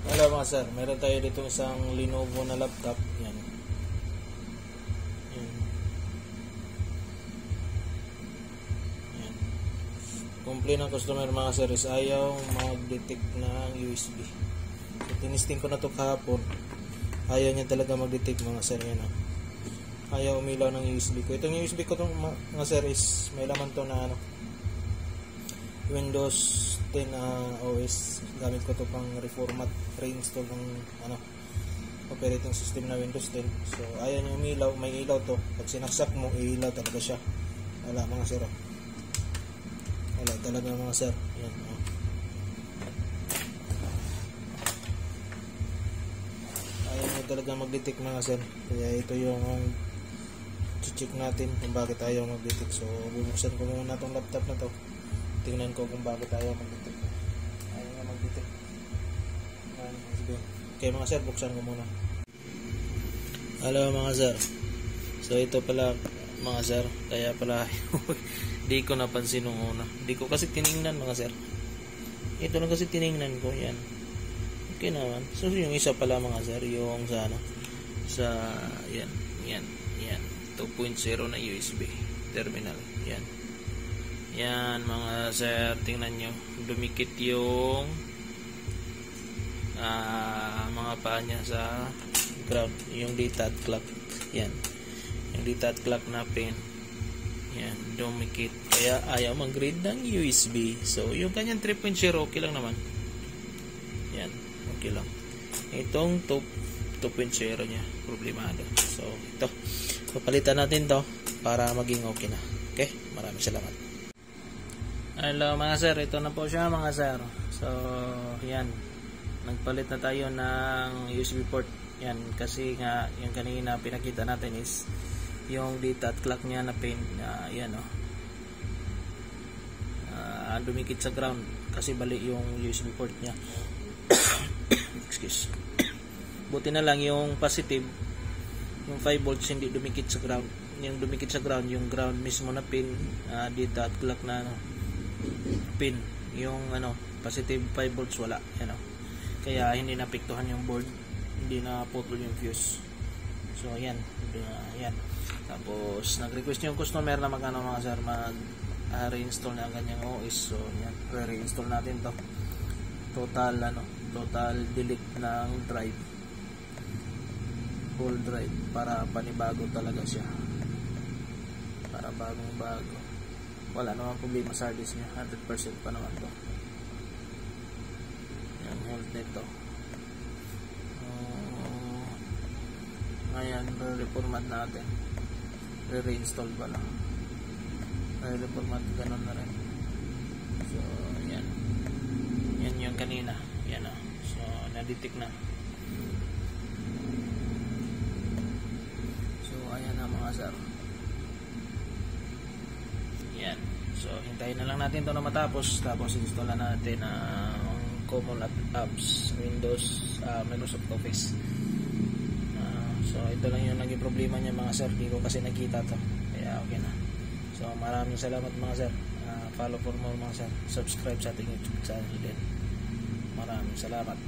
Hello mga sir, meron tayo dito isang Lenovo na laptop. Yan. Yan. Yan. Complain ng customer mga sir is ayaw mag-detect ng USB. So, tinisting ko na to kahapon. Ayaw niya talaga mag-detect mga sir. Yan, oh. Ayaw umilaw ng USB ko. Itong USB ko tong mga sir is may laman to na Windows 10 OS. Gamit ko to pang reformat, reinstall ng operating system na Windows 10. So ayaw niya umilaw, may ilaw to. Pag sinaksak mo, ilaw talaga siya. Wala mga sir. Wala talaga mga sir. Yan, oh. Ayaw niya talaga mag-detect mga sir. Kaya ito yung check natin kung bakit ayaw mag-detect. So bubuksan ko muna itong laptop na to. Tingnan ko kung bakit ayaw mag-detect. Ayaw nga mag-detect. Okay mga sir, buksan ko muna. Hello mga sir. So ito pala mga sir. Kaya pala di ko napansin nung una. Di ko kasi tiningnan mga sir. Ito lang kasi tiningnan ko. Yan. Okay naman. So yung isa pala mga sir, yung sa yan 2.0 na USB terminal. Yan. Yan mga sir, tingnan nyo, dumikit yung mga paa niya sa ground, yung data at clock. Yan, yung data at clock na pin. Yan, dumikit, kaya ayaw mag-read ng USB. So yung kanyang 3.0 okay lang naman. Yan, okay lang. Itong 2.0 nya problemado. So ito, papalitan natin to para maging okay na. Okay, maraming salamat. Hello mga sir, ito na po siya mga sir. So yan, nagpalit na tayo ng USB port. Yan, kasi nga yung kanina pinakita natin is yung data at clock niya na pin. Yan o, dumikit sa ground kasi bali yung USB port niya. Excuse. Buti na lang yung positive, yung 5 volts hindi dumikit sa ground. Yung dumikit sa ground, yung ground mismo na pin, data at clock na pin, yung positive 5 volts wala, kaya hindi napiktuhan yung board, hindi na putol yung fuse. So yan, yan. Tapos nag-request yung customer na mga sir, reinstall na ang kanyang OS. So yan, re-reinstall natin to. Total delete ng drive, whole drive, para panibago talaga siya, para bagong-bago. Wala naman problema sa hard disk niya, 100% pa naman to. Yan, health nito. Ngayon, re-reformat natin. Re-reinstall pa lang. Re-reformat, ganun na rin. So, yan. Yan yung kanina. Yan o. So, na-detect na. So, ayan na mga sir. Yan. So, hintayin na lang natin ito na matapos. Tapos, install na natin ang common apps, Windows, Microsoft Office. So, ito lang yung naging problema niya mga sir. Hindi ko kasi nakita to. Kaya, okay na. So, maraming salamat mga sir. Follow for more mga sir. Subscribe sa ating YouTube channel din. Maraming salamat.